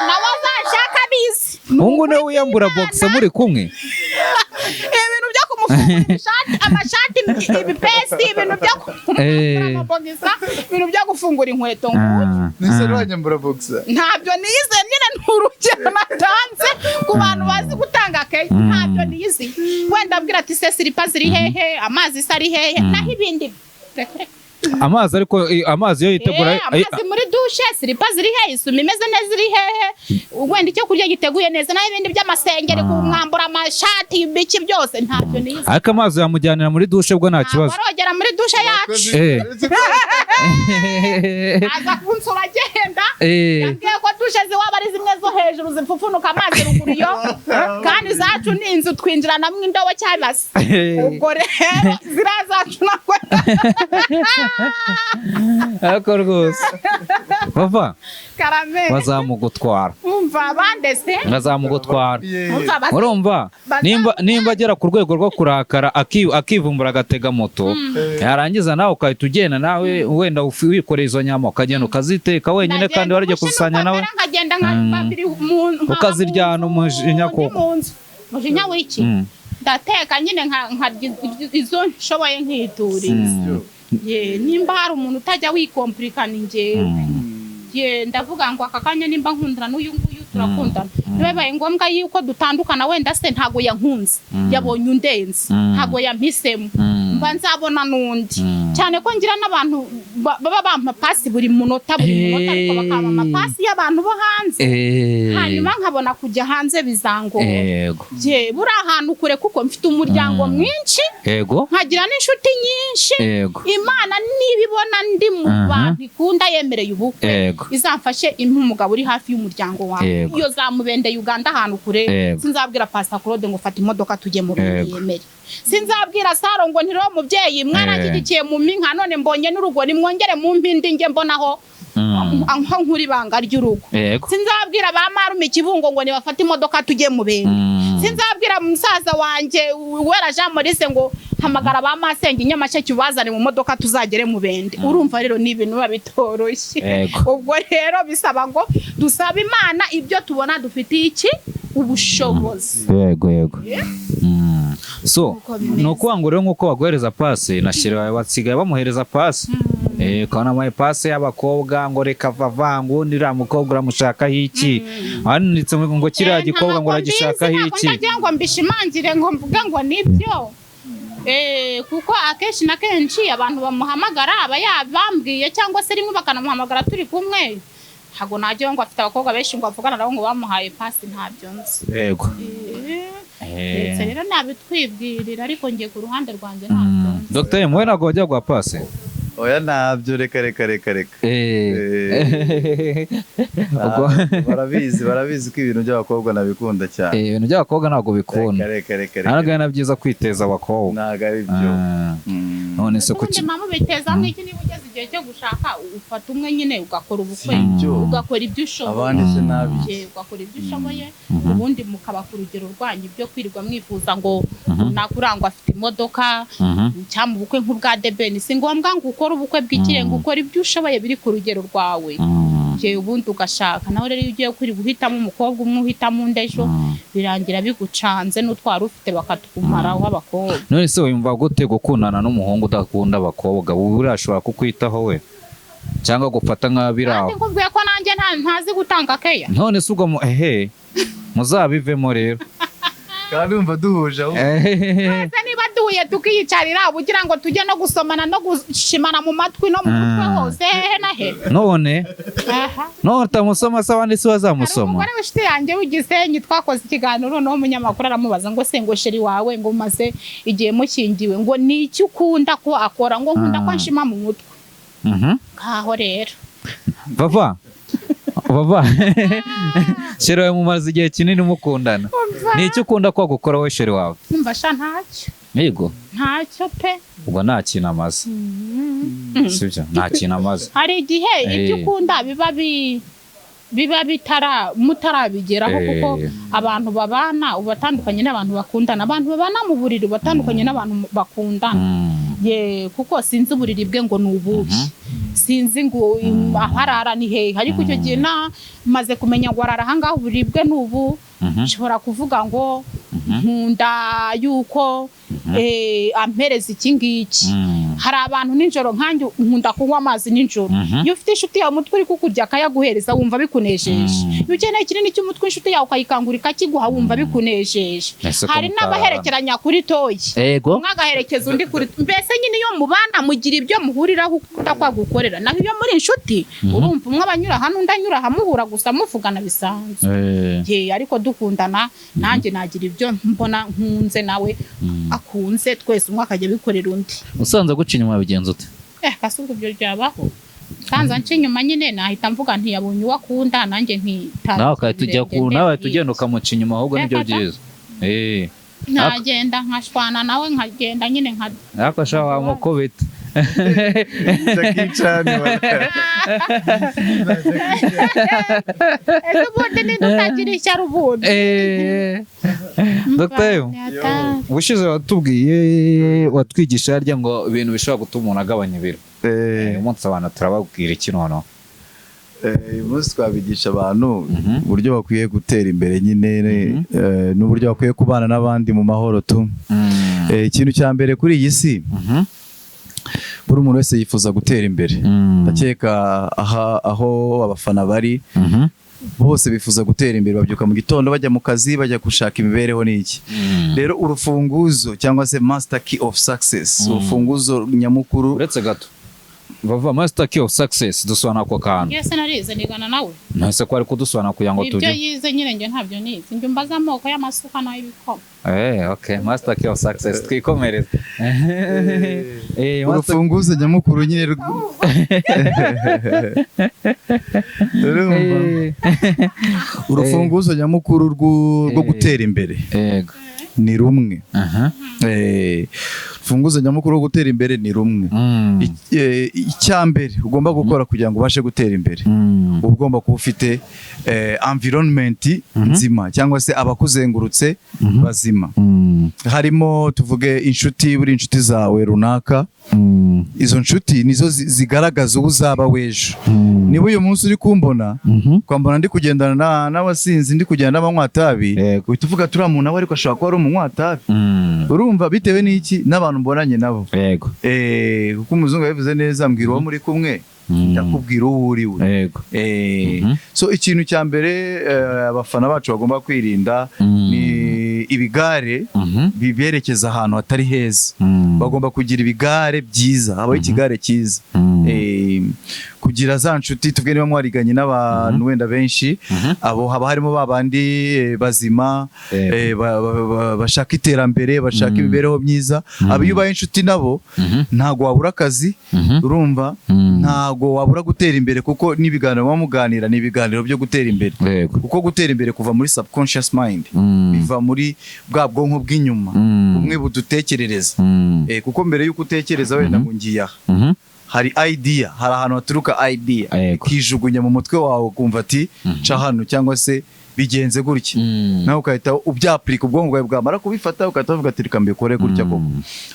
A: nawe azashaka bizi
B: mungu ne uyambura box muri kumwe
A: ibintu byo kumufungurira ishati amashati ibipesi ibintu byo kumwambura amabogisi ibintu byo gufungura inkweto
C: nise rwanyambura box
A: ntabyo niyize nyine nturugero natanze ku bantu bazi gutanga ke ntabyo niyizi wenda abwira ati se silipa ziri hehe amazi sari hehe naho ibindi
B: amazi ariko amazi yo yitegura
A: amazi muri douche silipa ziri hehe isumi imeze neza ziri hehe wenda icyo kurya giteguye neza naho ibindi by'amasengeri kumwambura amashati ibiki byose ntabyo niyizi
B: ariko amazi yamujyanira muri douche bwo nta kibazo
A: barogera muri douche yacu aza kunsura agenda yambwiye ko douche ziwaba ari zimwe zo hejuru zipfufunuka amazi ruguru yo kandi zacu ni inzu twinjiranamo indobo cyabase ubwo rero zirazacu nakwe
B: ariko rwose bava
A: karame
B: bazamugutwara
A: umva bandese
B: bazamugutwara urumva nimba agera ku rwego rwo kurakara akivumbura agatega moto yarangiza nawe ukahita ugenda nawe wenda wikoreye izo nyama ukagenda ukaziteka wenyine kandi warajya kuzisanya nawe ukaziryana umujinya koko
A: umujinya w'iki ndateka nyine nkarya izo nshoboye nkituriza nimba hari umuntu utajya wikomplikana njyewe ndavuga ngo aka kanya nimba nkundana n'uyu nguyu turakundana bibaye ngombwa yuko dutandukana wenda se ntago yankunze yabonye undenze ntago yampisemo mba nzabona n'undi cyane ko ngira n'abantu baba bampa pasi buri munota ariko bakaba amapasi y'abantu bo hanze hanyuma nkabona kujya hanze bizangora buri ahantu kure kuko mfite umuryango mwinshi nkagira n'inshuti nyinshi imana nibibona ndi mu bantu ikunda yemereye ubukwe izamfashe umugabo uri hafi y'umuryango wawe iyo zamubendeye Uganda ahantu kure sinzabwira Pastor Claude ngo fata imodoka tujye mu yemere sinzabwira Saro ngo ntiro mubyeyi mwarangigikiye mu minka none mbonye n'urugo nimwongere mu mpindi nge mbonaho anko nkuri banga ry'urugo sinzabwira ba marume Kibungo ngo nibafata imodoka tujye mu bende sinzabwira musaza wanje wera Jean Maurice ngo hamagara ba masenge Nyamasheke ubazane mu modoka tuzagere mu bende urumva rero ni ibintu babitoroshye ubwo rero bisaba ngo dusaba Imana ibyo tubona dufitiye iki ubushobozi
B: yego so nuko angurero nkuko baguhereza pasi nashira batsigaye bamuhereza pasi kana amaye pasi y'abakobwa ngo reka vavangu ndira mukobwa uramushaka hiki anitse ngo kiriya gikobwa ngo uragishaka hiki
A: ndagira ngo mbishimangire ngo mvuga ngo nibyo kuko akenshi na kenshi abantu bamuhamagara aba yabambwiye cyangwa se rimwe bakanamuhamagara turi kumwe hago najye ngo afite abakobwa benshi ngo avugana nabo ngo bamuhaye pasi ntabyo nzi ndetse rero nabitwibwirira ariko ngiye ku ruhande rwanjye ntabwo
B: Dr. mwe ntabwo wajya gwa pase
C: oya ntabyo reka barabizi ko ibintu by'abakobwa nabikunda cyane
B: ibintu by'abakobwa ntabwo bikunda ntabwo ari byiza kwiteza abakobwa
C: ntabwo ari byo
B: none se kuki
A: mama biteza nk'iki niba ugeze igihe cyo gushaka ufata umwe nyine ugakora ubukwe ugakora ibyo ushoboye
C: abandi se nabi
A: ugakora ibyo ushoboye ubundi mukaba ku rugero rwanyu ibyo kwirirwa mwifuza ngo nakurangwa afite imodoka cyangwa ubukwe nk'ubwa debeni si ngombwa ngo ukore ubukwe bw'ikirenga ukora ibyo ushoboye biri ku rugero rwawe ubundi ugashaka nawe rero iyo ugiye kuri guhitamo umukobwa umwe uhitamo undi ejo birangira bigucanze n'utwara ufite bakatwumaraho abakobwa
B: none se wumva gute gukundana n'umuhungu udakunda abakobwa urashobora kukwitaho we cyangwa gufata nk'abiraho
A: nkubwiye ko nanjye ntazi gutanga keya
B: none se ubwo muzabivemo rero
C: kandi umva duhuje aho
A: niba duhuye tukiyicarira ugira ngo tujye no gusomana no gushimana mu matwi no mu mutwe hose hehe na he
B: none utamusoma se abandi si bazamusoma
A: umugore w'inshuti yanjye w'igisenyi twakoze ikiganiro noneho umunyamakuru aramubaza ngo se ngo sheri wawe ngo umaze igihe mushyingiwe ngo ni iki ukunda ko akora ngo nkunda ko nshima mu mutwe ngaho rero baba sheri wawe mumaze igihe kinini mukundana ni icyo ukunda ko gukora we sheri wawe numva sha ntacyo yego ntacyo pe ubwo nta kintu amaze sibyo nta kintu amaze hari igihe ibyo ukunda biba mutarabigeraho kuko abantu babana ubatandukanye n'abantu bakundana abantu babana mu buriri batandukanye n'abantu bakundana kuko sinzi uburiri bwe ngo ni ubuhe sinzi ngo aharara ni hehe ariko icyo gihe maze kumenya ngo arara ahangaha uburiri bwe ni ubu nshobora kuvuga ngo nkunda yuko ampereza iki ngiki hari abantu nijoro nkanjye nkunda kunywa amazi nijoro iyo ufite inshuti yawe umutwe uri kukurya akayaguhereza wumva bikunejeje iyo ukeneye kinini cy'umutwe inshuti yawe ukayikangurika kiguha wumva bikunejeje hari n'abaherekeranya kuri toyi umwe agaherekeza undi kuri mbese nyine iyo mubana mugira ibyo muhuriraho ukunda kwagukorera naho iyo muri inshuti urumva umwe abanyura hano undi anyura hamuhura gusa muvugana bisanzwe ariko dukundana nanjye nagira ibyo mbona nkunze nawe akunze twese umwe akajya bikorera undi usanze guca inyuma bigenza ute kasuko ibyo byabaho kanza nce inyuma nyine nahita mvuga ntiyabonye uwo akunda nanjye ntitaza nawe ukahita nawe tugenda ukamuca inyuma ahubwo nibyo byiza nagenda nkashwana nawe nkagenda nyine ariko sha wamukubita ubundi ni utagira ishyari ubundi Dr. ubushize watwigisha harya ngo ibintu bishobora gutuma umuntu agabanya ibiro uyu munsi abantu turababwira iki noneho
C: uyu munsi twabigisha abantu uburyo bakwiye gutera imbere nyine n'uburyo bakwiye kubana n'abandi mu mahoro tu ikintu cya mbere kuri iyi si buri muntu wese yifuza gutera imbere ndakeka aho abafana bari bose bifuza gutera imbere babyuka mu gitondo bajya mu kazi bajya gushaka imibereho n'iki rero urufunguzo cyangwa se master key of success urufunguzo nyamukuru
B: uretse gato bava master key of success dusobanura ko kantu yese narize nigana nawe nase ko ari kudusobanura kugira ngo tujye ibyo yize nyine nge ntabyo nize njye mbaza amoko y'amasuka nayo ibikoma okay master key of success twikomereza
C: urufunguzo nyamukuru nyine urufunguzo nyamukuru rwo gutera imbere yego ni rumwe urufunguzo nyamukuru rwo gutera imbere ni rumwe icyambere ugomba gukora kugira ngo ubashe gutera imbere ugomba kuba ufite environment nzima cyangwa se abakuzengurutse bazima harimo tuvuge inshuti buri inshuti zawe runaka izo nshuti nizo zigaragaza uwo uzaba w'ejo niba uyu munsi uri kumbona kwambona ndi kugendana n'abasinzi ndi kugendana n'abanywatabi uhita uvuga turiya muntu nawe ariko ashobora kuba ari umunywantabi urumva bitewe n'iki n'abantu mbonanye nabo yego kuko umuzungu yabivuze neza mbwira uwo muri kumwe ndakubwira uwo uriwe so ikintu cya mbere abafana bacu bagomba kwirinda ni ibigare biberekeza ahantu hatari heza bagomba kugira ibigare byiza habaho ikigare cyiza kugira za nshuti tuvuge niba mwariganye n'abantu wenda benshi abo haba harimo babandi bazima bashaka iterambere bashaka imibereho myiza abo iyo ubaye inshuti nabo ntago wabura akazi urumva ntago wabura gutera imbere kuko n'ibiganiro muganira n'ibiganiro byo gutera imbere kuko gutera imbere kuva muri subconscious mind biva muri bwa bwonko bw'inyuma umwe budutekerereza kuko mbere yuko utekereza wenda ngo ngiye aha hari idea hari ahantu haturuka idea kijugunya mu mutwe wawe kumva ati ca hano cyangwa se bigenze gutya nawe ukahita ubyaplika ubwonko bwawe bwamara kubifata ukahita uvuga ati reka mbikore gutya koko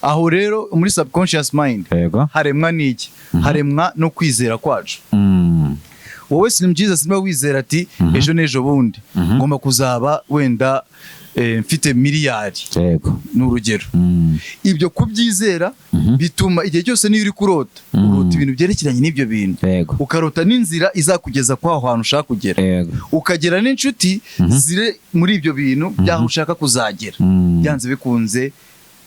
C: aho rero muri subconscious mind haremwa n'iki haremwa no kwizera kwacu wowe Slim Jesus niba wizera ati ejo n'ejo bundi ngomba kuzaba wenda mfite miliyari n'urugero ibyo kubyizera bituma igihe cyose niyo uri kurota urota ibintu byerekeranye n'ibyo bintu ukarota n'inzira izakugeza kwa hantu ushaka kugera ukagera n'inshuti zire muri ibyo bintu byaho ushaka kuzagera byanze bikunze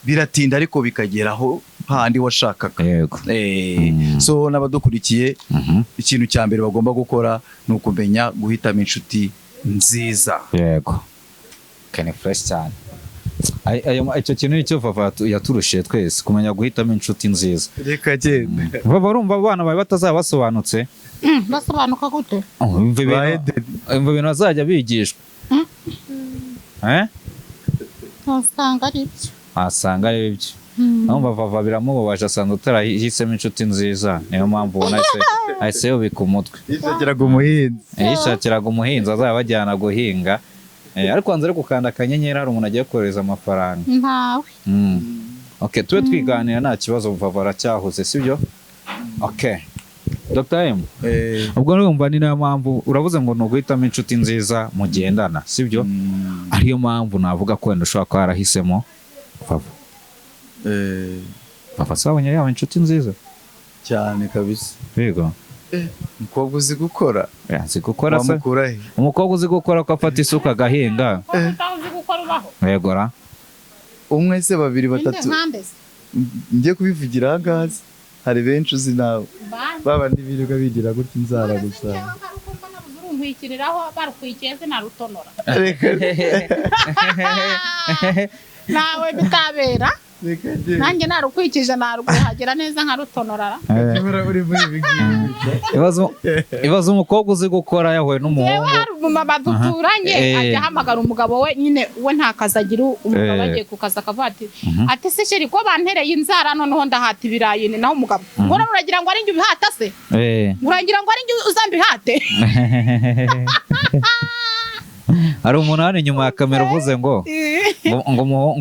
C: biratinda ariko bikageraho handi washakaga so n'abadukurikiye ikintu cya mbere bagomba gukora ni ukumenya guhitamo inshuti nziza
B: kene fresh cyane icyo kintu nicyo Vava yaturushiye twese kumenya guhitamo inshuti nziza
C: reka genda
B: Vava urumva abana bawe batazabasobanutse
A: basobanuka gute
B: imva bintu bazajya bigishwa asanga ari ibyo numva Vava biramubabaje asanga utarahisemo inshuti nziza niyo mpamvu ubona ahise yubika umutwe yishakiraga umuhinzi azaba bajyana guhinga ariko wanze gukanda akanyenyeri hari umuntu agiye kohereza amafaranga
A: ntawe
B: okay tube twiganira nta kibazo Vava aracyahuze sibyo okay Dr. M ubwo urumva ni nayo mpamvu uravuze ngo nuguhitamo inshuti nziza mugendana sibyo ariyo mpamvu navuga ko wenda ushobora kuba yarahisemo Vava Vava sabonye yawe inshuti nziza
C: cyane kabisa
B: yego
C: umukobwa uzi gukora
B: azi gukora se umukobwa uzi gukora ko afata isuka agahinga
A: uzi gukora ubaho
B: yegora
C: umwe se babiri batatu ngiye kubivugira ahangazi hari benshi uzi nawe babandi birirwa bigira gutya inzara gusa urumwikiriraho barukwikiye se narutonora nawe bitabera nanjye narukwikije naruhagera neza nkarutonorara
B: ibaze umukobwa uzi gukora yahuye n'umuhungu
A: mama duturanye ajya ahamagara umugabo we nyine we nta kazi agira umugabo agiye ku kazi akavuga ati se sheri ko bantereye inzara noneho ndahata ibirayi naho umugabo ngo uragira ngo ari njye ubihata se uragira ngo ari njye uzambihate
B: hari umuntu hano inyuma ya kamera uvuze ngo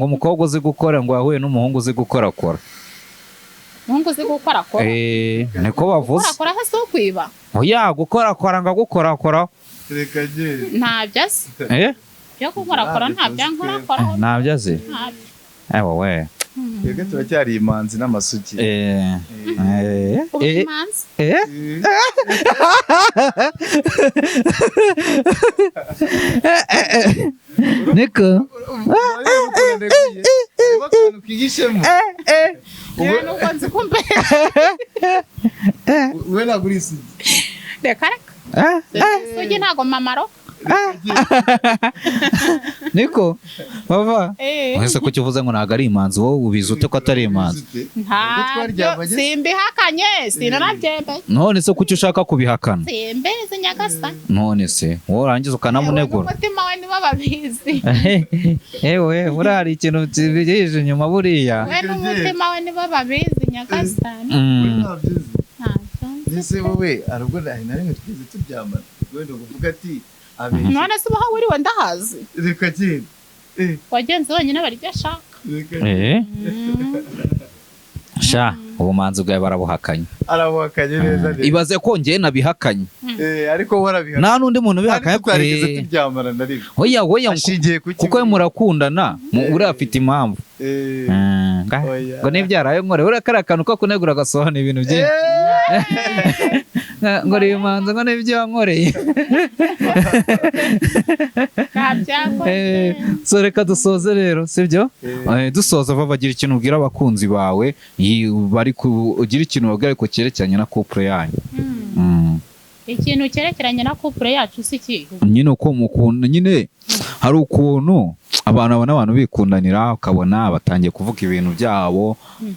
B: umukobwa uzi gukora ngo yahuye n'umuhungu uzi gukorakora
A: umuhungu uzi gukorakora
B: niko bavuze
A: gukorakora se ukwiba
B: oya gukorakora ngo gukorakora
C: reka je
A: ntabyo azi byo gukorakora ntabyo nkorakora
B: ntabyo azi wowe
C: twebwe turacyari imanzi n'amasugi
A: imanzi
B: niko
A: nuko nzi kumbe
C: we nagura isugi
A: reka isugi ntago mamaro
B: niko Vava wese ko kivuze ngo ntago ari imanzi wowe ubizi ute ko atari imanzi
A: ntabyo simbihakanye sinanabyembe
B: none se kuki ushaka kubihakana
A: simbeze nyagasa
B: none se wowe urangiza ukanamunegura
A: umutima we nibo babizi
B: ewe buriya hari ikintu kibirije inyuma buriya
A: we n'umutima we nibo babizi nyagasa
C: ese wowe arubwo na rimwe twize turyamana wenda kuvuga ati
A: none se ubaho wiriwe ndahazi
C: reka genda
A: wagenze wenyine bari byo ashaka
B: sha ubumanzi bwawe barabuhakanye
C: arabuhakanye neza
B: ibaze ko njye nabihakanye
C: ariko warabihakanye
B: nta n'undi muntu ubihakanye
C: twarigeze turyamana na rimwe
B: oya kuko murakundana uriya afite impamvu ngo nibyarayo nkore uriya kariya kantu ko kunegura agasohana ibintu byinshi ngo rimanza ngo n'ibyo wankoreye. So reka dusoze rero sibyo? Dusoza bagira ikintu ubwira abakunzi bawe bari ugira ikintu babwira ko cyerekeranye na couple yanyu.
A: Ikintu cyerekeranye na couple yacu si iki
B: nyine uko mukunda nyine hari ukuntu abantu bikundanira ukabona batangiye kuvuga ibintu byabo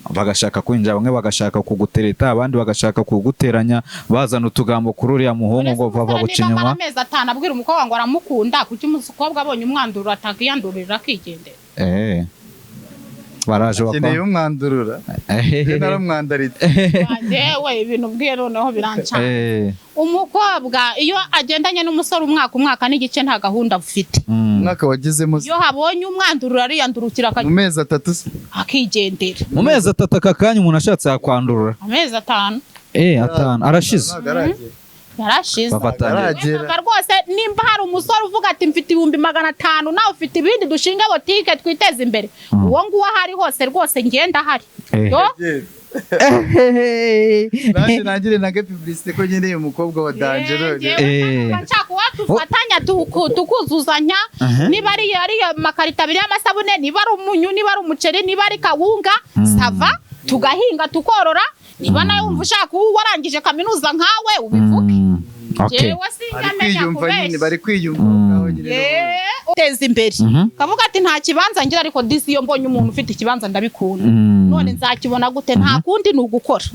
B: bagashaka kwinjira bamwe bagashaka kugutereta abandi bagashaka kuguteranya bazana utugambo kuri uriya muhungu ngo bava gucinyuma
A: amezi 5 abwira umukobwa ngo aramukunda kuki umukobwa abonye umwandurura atakiyandurira akigendera
C: baraje bakeneye umwandurura naramwandarite
A: yewe ibintu bwiye noneho biranca umukobwa iyo agendanye n'umusore umwaka n'igice nta gahunda ufite
C: umwaka wagezemo
A: iyo habonye umwandurura ariyandurukira
C: mu mezi 3
A: akigendera
B: mu mezi 3 akakanya umuntu ashatse yakwandurura
A: amezi 5
B: 5 arashize
A: yarashize
B: bafatanye
A: rwose nimba hari umusore uvuga ati mfite 500 nawe ufite ibindi dushinga botike twiteze imbere uwo nguwo ahari hose rwose ngenda hari
C: nagire nage publicité ko nyeneye umukobwa wa Dangereux
A: bachaka watufatanya tukuzuzanya niba ari makarita 2 y'amasabune niba ari umunyu niba ari umuceri niba ari kawunga sava tugahinga tukorora niba nawe umva ushaka warangije kaminuza nkawe ubivuge jewe singamenya kubeshya
C: bari kwiyumva
A: uteza imbere kavuga ati nta kibanza ngira ariko Disi iyo mbonye umuntu ufite ikibanza ndabikunda none nzakibona gute nta kundi nugukora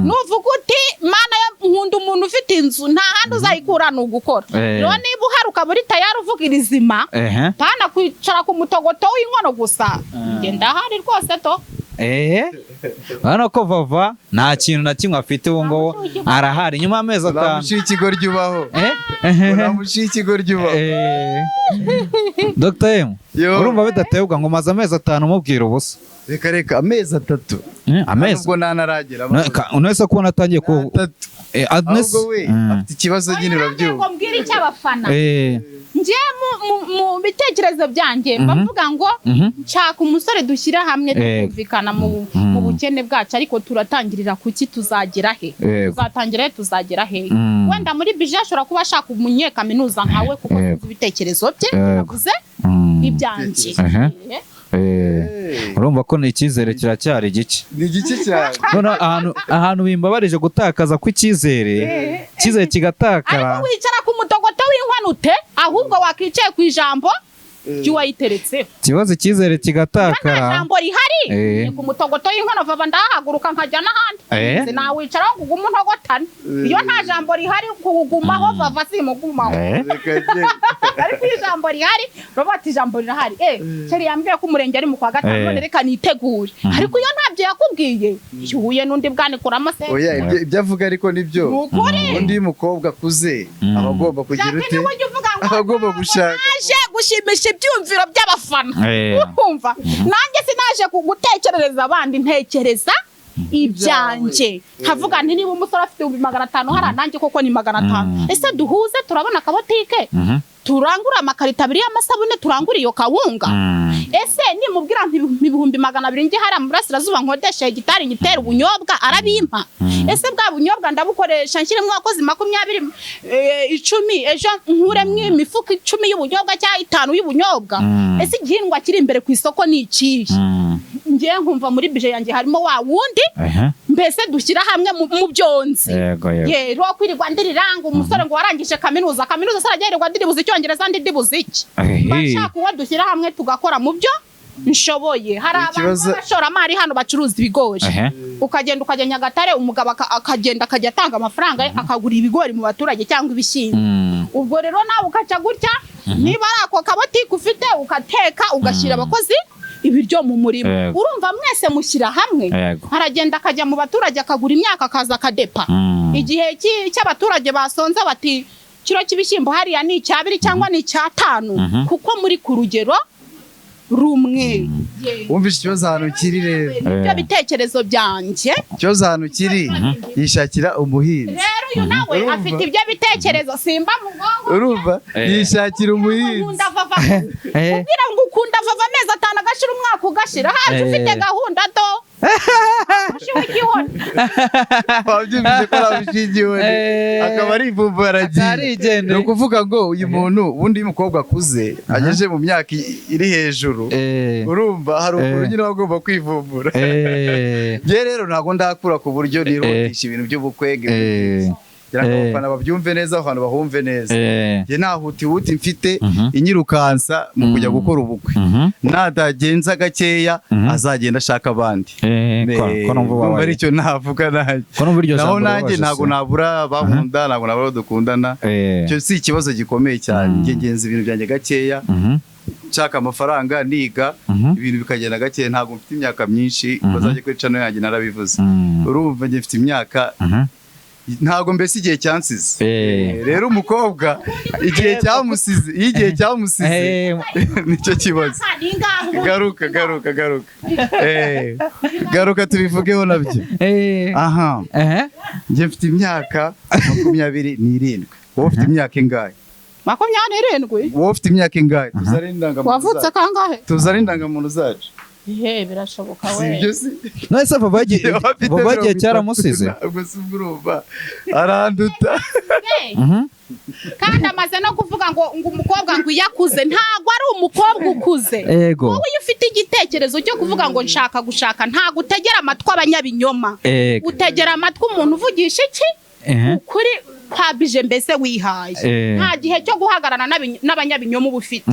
A: nuvuga uti mana nkunda umuntu ufite inzu nta handi uzayikura nugukora none niba uharuka muri tayari uvuga irizima pana kwicara ku mutogoto w'inkono gusa ngenda hari rwose to
B: Bana ko vava nta kintu na kimwe afite uwo ngo arahari nyuma amezi 5
C: uramushikigo ryubaho uramushikigo ryubaho
B: Dr. M urumva bidatebwa ngo maze amezi 5 mubwira ubusa
C: reka amezi 3
B: amezi
C: ubwo nanaragera
B: unese ko natangiye ku
C: Agnes afite ikibazo nyine urabyuka
A: ngo mbwira icy'abafana nje mu bitekerezo byanjye bavuga ngo nshaka umusore dushyira hamwe tukumvikana mu bukene bwacu ariko turatangirira kuki tuzagera he tuzagera he wenda muri bije ashobora kuba ashaka umunyekaminuza nkawe kuko ibitekerezo bye yavuze ibyanjye
B: urumva ko ni icyizere kiracyari gike
C: ni gike cyane
B: none ahantu bimbabarije gutakaza kw'icyizere kigatakara
A: ariko wicara ku mutogoto w'inkwano ute ahubwo wakicaye ku ijambo cy'uwayiteretse
B: kibazo icyizere kigatakara
A: ijambo rihari ku mutogoto w'inkwano vava ndahaguruka nkajya n'ahandi sinawicara ngo ugume untogotane iyo nta jambo rihari kugumaho vava simugumaho ariko ijambo rihari robati ijambo rirahari ceri yambwiye ko umurenge ari mu kwa 5 none reka nitegure ariko iyo ntabyo yakubwiye yuhuye n'undi bwanikura se
C: oya ibyo avuga ariko nibyo undi mukobwa kuze abagomba kugira ute abagomba gushaka
A: gushimisha ibyumviro by'abafana ukumva nanjye sinaje kugutekerereza abandi ntekereza ibyanje havuga nti niba umusore afite 500 hari nanjye koko ni 500 ese duhuze turabona kabotike turangura amakarita 2 y'amasabune turangura iyo kawunga ese nimubwira nti 200 ngi hari mu burasirazuba nkodesha hegitari nyitera ubunyobwa arabimpa ese bwa bunyobwa ndabukoresha nshyiremo abakozi 20 10 ejo nkuremwe imifuka 10 y'ubunyobwa cyangwa 5 y'ubunyobwa ese igihingwa kiri imbere ku isoko ni ikihe ngiye nkumva muri bije yanjye harimo wa wundi mbese dushyira hamwe mu byonzi yero kwirirwa ndiriranga umusore ngo warangije kaminuza saragererwa ndibuze icyongereza ndibuze iki bashaka uwo dushyira hamwe tugakora mu byo nshoboye hari abantu bashora hano bacuruza ibigori ukagenda ukajya Nyagatare umugabo akagenda akajya atanga amafaranga akagura ibigori mu baturage cyangwa ibishyimbo ubwo rero nawe ukaca gutya niba ari ako kabotike ufite ukateka ugashyira abakozi ibiryo mu murimo urumva mwese mushyira hamwe aragenda akajya mu baturage akagura imyaka akaza akadepa igihe cy'abaturage basonza bati kiro cy'ibishyimbo hariya ni 2 cyangwa ni 5 kuko muri ku rugero rumwe
C: wumvise ikibazo ahantu kiri rero
A: ibyo bitekerezo byanjye
C: ikibazo ahantu kiri yishakira umuhinzi
A: rero uyu nawe afite ibyo bitekerezo simba mu bwongo
C: urumva yishakira umuhinzi
A: ubwira ngo ukunda vava amezi 5 agashira umwaka ugashira haje ufite gahunda do
C: wabyumvise ko arabishingiwe akaba ari ivumbura aragiye ni ukuvuga ngo uyu muntu ubundi iyo umukobwa akuze agejeje mu myaka iri hejuru urumva hari ukuntu nyine agomba kwivumbura njye rero ntabwo ndakura ku buryo nihutisha ibintu by'ubukwege kugira ngo abafana babyumve neza abantu bahumve neza njye nta huti mfite inyirukansa mu kujya gukora ubukwe nadagenza gakeya azagenda ashaka abandi numva aricyo navuga naho nanjye ntabwo nabura bankunda ntabwo nabura dukundana icyo si ikibazo gikomeye cyane njye ngenza ibintu byanjye gakeya nshaka amafaranga niga ibintu bikagenda gakeya ntabwo mfite imyaka myinshi bazajya kuri channel yanjye narabivuze urumva njye mfite imyaka ntago mbese igihe cyansize rero umukobwa igihe cyamusize nicyo kibazo garuka tubivugeho nabyo aha njye mfite imyaka 27 wowe ufite imyaka ingahe
A: 27
C: wowe ufite imyaka ingahe
A: wavutse kangahe
C: tuzare indangamuntu zacu
A: birashoboka we
B: nese baba bagiye cyaramusize
C: ntabwo sumurumva aranduta
A: kandi amaze no kuvuga ngo umukobwa ngo yakuze ntago ari umukobwa ukuze wowe iyo ufite igitekerezo cyo kuvuga ngo nshaka gushaka ntago utegera amatwi abanyabinyoma utegera amatwi umuntu uvugisha iki ukuri kwabije mbese wihaye nta gihe cyo guhagarana n'abanyabinyoma uba ufite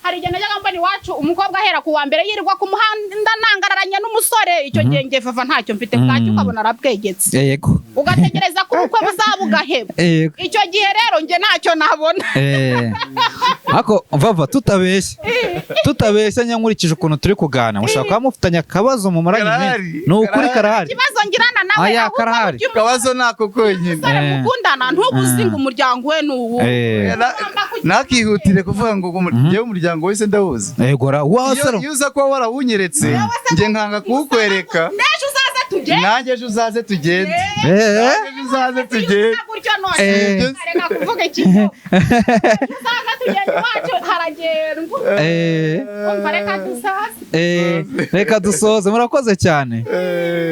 A: hari igihe najyaga mbona iwacu umukobwa ahera ku wa mbere yirirwa ku muhanda nangararanye n'umusore icyo gihe nge vava ntacyo mfite bwacyo ukabona arabwegetse ugategereza ko ubukwe buzaba ugaheba icyo gihe rero nge ntacyo nabona
B: ako vava tutabeshya nyankurikije ukuntu turi kugana mushaka kuba mufitanye akabazo mu maranye ni ukuri karahari
A: ikibazo ngirana nawe
B: karahari
C: akabazo nako konyine
A: mukundana ntubuzinga umuryango we n'uwo
C: nakihutire kuvuga ngo njyewe umuryango wese ndawuzi iyo uza kuba warawunyeretse njye nkanga kuwukwereka nanjye ejo uzaze tugende reka kuvuga ikintu uzaze tugende iwacu haragendwa reka dusoze
B: murakoze cyane